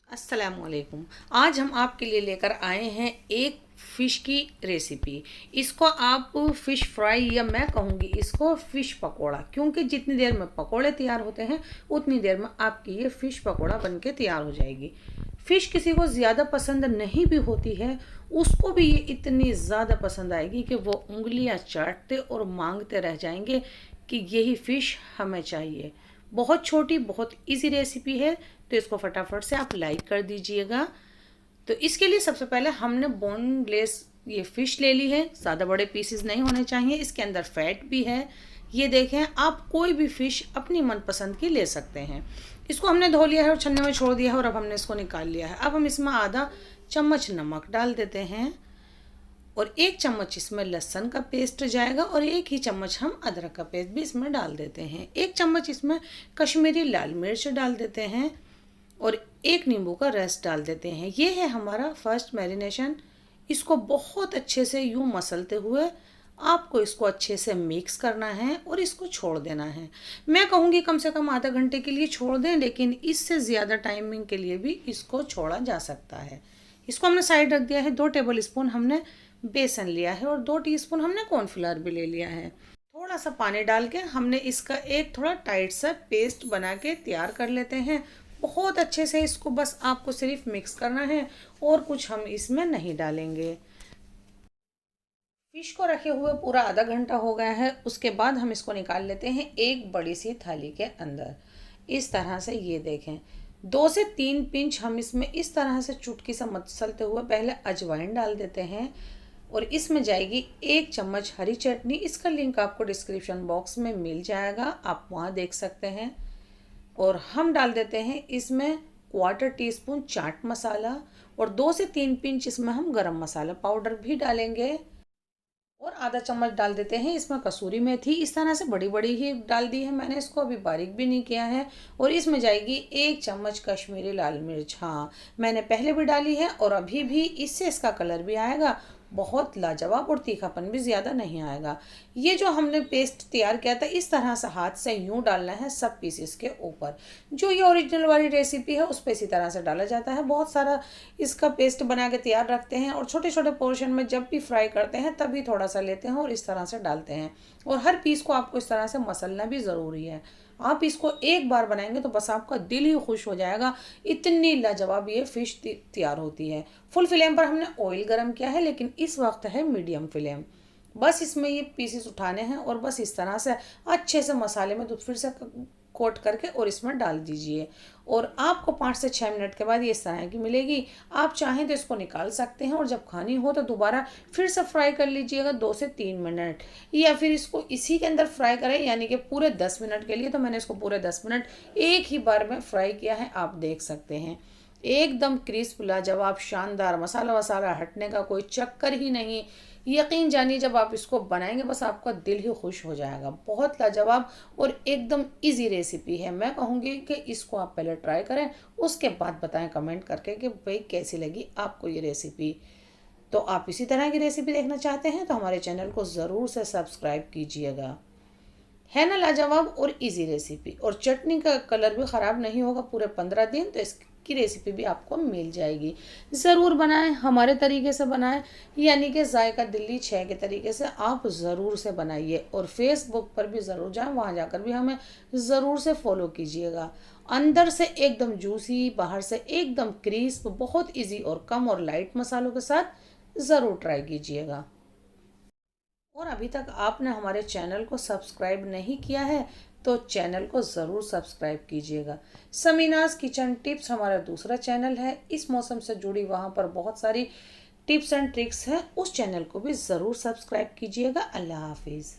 अस्सलामुअलैकुम। आज हम आपके लिए लेकर आए हैं एक फ़िश की रेसिपी। इसको आप फ़िश फ्राई या मैं कहूँगी इसको फ़िश पकोड़ा, क्योंकि जितनी देर में पकोड़े तैयार होते हैं उतनी देर में आपकी ये फ़िश पकोड़ा बनके तैयार हो जाएगी। फ़िश किसी को ज़्यादा पसंद नहीं भी होती है, उसको भी ये इतनी ज़्यादा पसंद आएगी कि वो उंगलियां चाटते और मांगते रह जाएंगे कि यही फ़िश हमें चाहिए। बहुत छोटी बहुत इजी रेसिपी है, तो इसको फटाफट से आप लाइक कर दीजिएगा। तो इसके लिए सबसे पहले हमने बोनलेस ये फ़िश ले ली है। ज़्यादा बड़े पीसेस नहीं होने चाहिए, इसके अंदर फैट भी है। ये देखें, आप कोई भी फ़िश अपनी मनपसंद की ले सकते हैं। इसको हमने धो लिया है और छन्ने में छोड़ दिया है और अब हमने इसको निकाल लिया है। अब हम इसमें आधा चम्मच नमक डाल देते हैं और 1 चम्मच इसमें लहसुन का पेस्ट जाएगा और 1 ही चम्मच हम अदरक का पेस्ट भी इसमें डाल देते हैं। 1 चम्मच इसमें कश्मीरी लाल मिर्च डाल देते हैं और 1 नींबू का रस डाल देते हैं। ये है हमारा फर्स्ट मैरिनेशन। इसको बहुत अच्छे से यूँ मसलते हुए आपको इसको अच्छे से मिक्स करना है और इसको छोड़ देना है। मैं कहूँगी कम से कम आधा घंटे के लिए छोड़ दें, लेकिन इससे ज़्यादा टाइमिंग के लिए भी इसको छोड़ा जा सकता है। इसको हमने साइड रख दिया है। 2 टेबल स्पून हमने बेसन लिया है और 2 टीस्पून हमने कॉर्नफ्लावर भी ले लिया है। थोड़ा सा पानी डाल के हमने इसका एक थोड़ा टाइट सा पेस्ट बना के तैयार कर लेते हैं। बहुत अच्छे से इसको बस आपको सिर्फ मिक्स करना है और कुछ हम इसमें नहीं डालेंगे। फिश को रखे हुए पूरा आधा घंटा हो गया है। उसके बाद हम इसको निकाल लेते हैं एक बड़ी सी थाली के अंदर। इस तरह से ये देखें, 2 से 3 पिंच हम इसमें इस तरह से चुटकी से मसलते हुए पहले अजवाइन डाल देते हैं और इसमें जाएगी 1 चम्मच हरी चटनी। इसका लिंक आपको डिस्क्रिप्शन बॉक्स में मिल जाएगा, आप वहाँ देख सकते हैं। और हम डाल देते हैं इसमें 1/4 टीस्पून चाट मसाला और 2 से 3 पिंच इसमें हम गरम मसाला पाउडर भी डालेंगे और आधा चम्मच डाल देते हैं इसमें कसूरी मेथी। इस तरह से बड़ी बड़ी ही डाल दी है मैंने, इसको अभी बारीक भी नहीं किया है। और इसमें जाएगी 1 चम्मच कश्मीरी लाल मिर्च। हाँ, मैंने पहले भी डाली है और अभी भी, इससे इसका कलर भी आएगा बहुत लाजवाब और तीखापन भी ज़्यादा नहीं आएगा। ये जो हमने पेस्ट तैयार किया था, इस तरह से हाथ से यूँ डालना है सब पीसेस के ऊपर। जो ये ओरिजिनल वाली रेसिपी है उस पर इसी तरह से डाला जाता है। बहुत सारा इसका पेस्ट बना के तैयार रखते हैं और छोटे छोटे पोर्शन में जब भी फ्राई करते हैं तभी थोड़ा सा लेते हैं और इस तरह से डालते हैं। और हर पीस को आपको इस तरह से मसलना भी ज़रूरी है। आप इसको एक बार बनाएंगे तो बस आपका दिल ही खुश हो जाएगा, इतनी लाजवाब ये फ़िश तैयार होती है। फुल फ्लेम पर हमने ऑयल गरम किया है, लेकिन इस वक्त है मीडियम फ्लेम। बस इसमें ये पीसेस उठाने हैं और बस इस तरह से अच्छे से मसाले में फिर से कोट करके और इसमें डाल दीजिए। और आपको 5 से 6 मिनट के बाद ये इस तरह की मिलेगी। आप चाहें तो इसको निकाल सकते हैं और जब खानी हो तो दोबारा फिर से फ्राई कर लीजिएगा 2 से 3 मिनट, या फिर इसको इसी के अंदर फ्राई करें, यानी कि पूरे 10 मिनट के लिए। तो मैंने इसको पूरे 10 मिनट एक ही बार में फ्राई किया है, आप देख सकते हैं। एकदम क्रिस्प लाजवाब शानदार, मसाला वसाला हटने का कोई चक्कर ही नहीं। यकीन जानिए, जब आप इसको बनाएंगे बस आपका दिल ही खुश हो जाएगा। बहुत लाजवाब और एकदम इजी रेसिपी है। मैं कहूँगी कि इसको आप पहले ट्राई करें, उसके बाद बताएं कमेंट करके कि भाई कैसी लगी आपको ये रेसिपी। तो आप इसी तरह की रेसिपी देखना चाहते हैं तो हमारे चैनल को ज़रूर से सब्सक्राइब कीजिएगा। है ना लाजवाब और इजी रेसिपी, और चटनी का कलर भी ख़राब नहीं होगा पूरे 15 दिन। तो इसकी रेसिपी भी आपको मिल जाएगी। ज़रूर बनाएं, हमारे तरीके से बनाएं, यानी कि जायका दिल्ली 6 के तरीके से आप ज़रूर से बनाइए। और फेसबुक पर भी ज़रूर जाएं, वहाँ जाकर भी हमें ज़रूर से फॉलो कीजिएगा। अंदर से एकदम जूसी, बाहर से एकदम क्रिस्प, बहुत ईजी और कम और लाइट मसालों के साथ ज़रूर ट्राई कीजिएगा। और अभी तक आपने हमारे चैनल को सब्सक्राइब नहीं किया है तो चैनल को ज़रूर सब्सक्राइब कीजिएगा। समीनाज किचन टिप्स हमारा दूसरा चैनल है, इस मौसम से जुड़ी वहाँ पर बहुत सारी टिप्स एंड ट्रिक्स हैं, उस चैनल को भी ज़रूर सब्सक्राइब कीजिएगा। अल्लाह हाफिज़।